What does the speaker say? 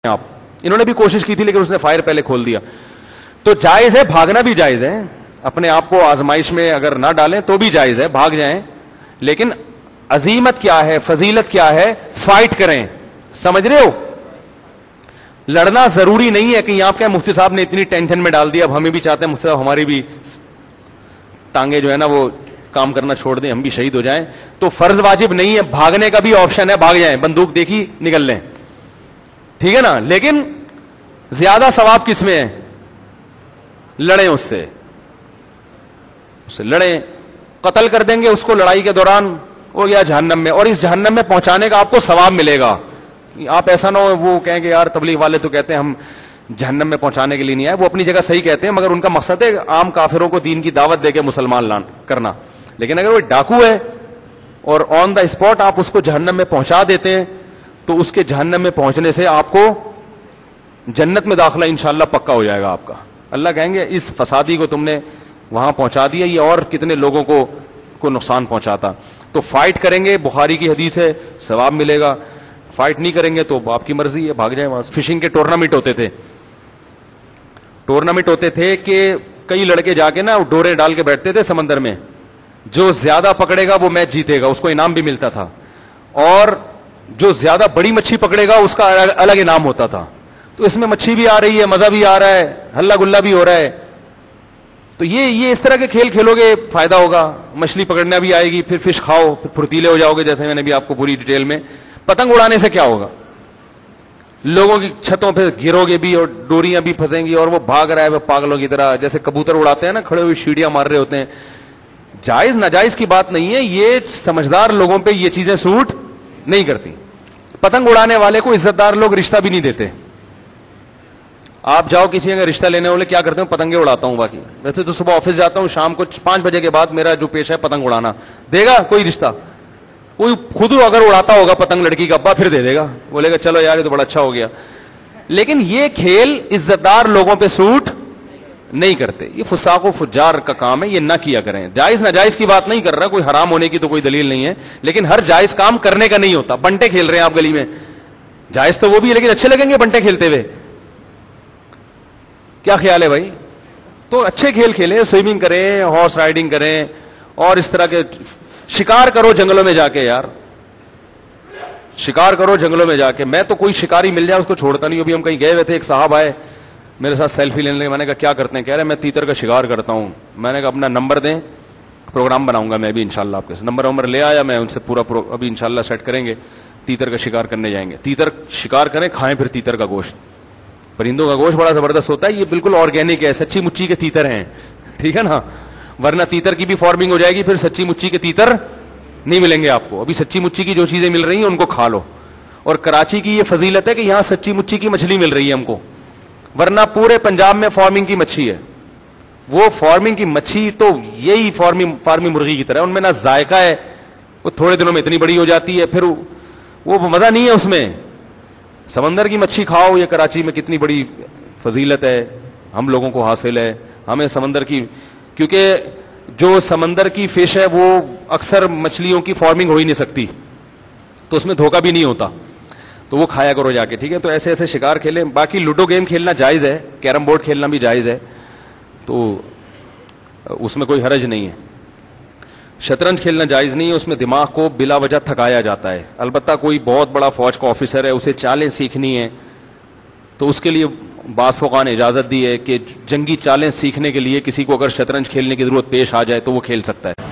आप, इन्होंने भी कोशिश की थी लेकिन उसने फायर पहले खोल दिया। तो जायज है, भागना भी जायज है, अपने आप को आजमाइश में अगर ना डालें तो भी जायज है, भाग जाएं, लेकिन अजीमत क्या है, फजीलत क्या है, फाइट करें। समझ रहे हो? लड़ना जरूरी नहीं है कि यहां क्या मुफ्ती साहब ने इतनी टेंशन में डाल दिया, अब हमें भी चाहते हैं मुफ्ती साहब हमारी भी टांगे जो है ना वो काम करना छोड़ दें, हम भी शहीद हो जाएं। तो फर्ज वाजिब नहीं है, भागने का भी ऑप्शन है, भाग जाएं, बंदूक देखी निकल लें, ठीक है ना। लेकिन ज्यादा सवाब किसमें है? लड़ें उससे लड़ें, कत्ल कर देंगे उसको लड़ाई के दौरान, वो या जहन्नम में, और इस जहन्नम में पहुंचाने का आपको सवाब मिलेगा। आप ऐसा ना हो वो कहेंगे यार तबलीग वाले तो कहते हैं हम जहन्नम में पहुंचाने के लिए नहीं आए, वो अपनी जगह सही कहते हैं, मगर उनका मकसद है आम काफिरों को दीन की दावत देके मुसलमान करना। लेकिन अगर वो डाकू है और ऑन द स्पॉट आप उसको जहन्नम में पहुंचा देते हैं तो उसके जहन्नम में पहुंचने से आपको जन्नत में दाखिला इंशाअल्लाह पक्का हो जाएगा आपका। अल्लाह कहेंगे इस फसादी को तुमने वहां पहुंचा दिया, ये और कितने लोगों को नुकसान पहुंचाता। तो फाइट करेंगे, बुखारी की हदीस है, सवाब मिलेगा। फाइट नहीं करेंगे तो आपकी मर्जी है, भाग जाए वहां से। फिशिंग के टूर्नामेंट होते थे कि कई लड़के जाके ना डोरे डाल के बैठते थे समंदर में, जो ज्यादा पकड़ेगा वो मैच जीतेगा, उसको इनाम भी मिलता था, और जो ज्यादा बड़ी मच्छी पकड़ेगा उसका अलग इनाम होता था। तो इसमें मच्छी भी आ रही है, मजा भी आ रहा है, हल्ला गुल्ला भी हो रहा है। तो ये इस तरह के खेल खेलोगे फायदा होगा, मछली पकड़ना भी आएगी, फिर फिश खाओ, फिर फुर्तीले हो जाओगे, जैसे मैंने भी आपको पूरी डिटेल में। पतंग उड़ाने से क्या होगा? लोगों की छतों पे गिरोगे भी और डोरियां भी फंसेंगी, और वो भाग रहा है वो पागलों की तरह, जैसे कबूतर उड़ाते हैं ना, खड़े हुए सीढ़ियां मार रहे होते हैं। जायज नाजायज की बात नहीं है, ये समझदार लोगों पे ये चीजें सूट नहीं करती। पतंग उड़ाने वाले को इज्जतदार लोग रिश्ता भी नहीं देते। आप जाओ किसी अगर रिश्ता लेने वाले क्या करते हो, पतंगे उड़ाता हूं, बाकी वैसे तो सुबह ऑफिस जाता हूं, शाम को 5 बजे के बाद मेरा जो पेशा है पतंग उड़ाना। देगा कोई रिश्ता? कोई खुद अगर उड़ाता होगा पतंग लड़की का अब्बा फिर दे देगा, बोलेगा चलो यार ये तो बड़ा अच्छा हो गया। लेकिन ये खेल इज्जतदार लोगों पे सूट नहीं करते, ये फुसाको फुज्जार का काम है, ये ना किया करें। जायज नाजायज की बात नहीं कर रहा, कोई हराम होने की तो कोई दलील नहीं है, लेकिन हर जायज काम करने का नहीं होता। बंटे खेल रहे हैं आप गली में, जायज तो वो भी है, लेकिन अच्छे लगेंगे बंटे खेलते हुए? क्या ख्याल है भाई? तो अच्छे खेल खेलें, स्विमिंग करें, हॉर्स राइडिंग करें, और इस तरह के शिकार करो जंगलों में जाके। यार शिकार करो जंगलों में जाके। मैं तो कोई शिकारी मिल जाए उसको छोड़ता नहीं। अभी हम कहीं गए हुए थे, एक साहब आए मेरे साथ सेल्फी लेने लगे। मैंने कहा क्या करते हैं? कह रहे मैं तीतर का शिकार करता हूं। मैंने कहा अपना नंबर दें, प्रोग्राम बनाऊंगा मैं भी इंशाल्लाह आपके। नंबर ले आया मैं उनसे, पूरा अभी इंशाल्लाह सेट करेंगे, तीतर का शिकार करने जाएंगे। तीतर शिकार करें, खाएं फिर तीतर का गोश्त। परिंदों का गोश्त बड़ा जबरदस्त होता है, ये बिल्कुल ऑर्गेनिक है, सच्ची मुच्ची के तीतर हैं, ठीक है ना। वरना तीतर की भी फार्मिंग हो जाएगी, फिर सच्ची मुच्ची के तीतर नहीं मिलेंगे आपको। अभी सच्ची मुच्ची की जो चीजें मिल रही हैं उनको खा लो। और कराची की ये फजीलत है कि यहां सच्ची मुच्ची की मछली मिल रही है हमको, वरना पूरे पंजाब में फार्मिंग की मच्छी है। वो फार्मिंग की मच्छी तो यही फार्मिंग मुर्गी की तरह, उनमें ना जायका है, वो थोड़े दिनों में इतनी बड़ी हो जाती है, फिर वो मजा नहीं है उसमें। समंदर की मच्छी खाओ, ये कराची में कितनी बड़ी फजीलत है, हम लोगों को हासिल है। हमें समंदर की, क्योंकि जो समंदर की फिश है वो अक्सर मछलियों की फार्मिंग हो ही नहीं सकती, तो उसमें धोखा भी नहीं होता, तो वो खाया करो जाके, ठीक है। तो ऐसे ऐसे शिकार खेलें। बाकी लूडो गेम खेलना जायज है, कैरम बोर्ड खेलना भी जायज है, तो उसमें कोई हरज नहीं है। शतरंज खेलना जायज नहीं है, उसमें दिमाग को बिला वजह थकाया जाता है। अलबत्ता कोई बहुत बड़ा फौज का ऑफिसर है, उसे चालें सीखनी है, तो उसके लिए बास फौकान ने इजाजत दी है कि जंगी चालें सीखने के लिए किसी को अगर शतरंज खेलने की जरूरत पेश आ जाए तो वो खेल सकता है।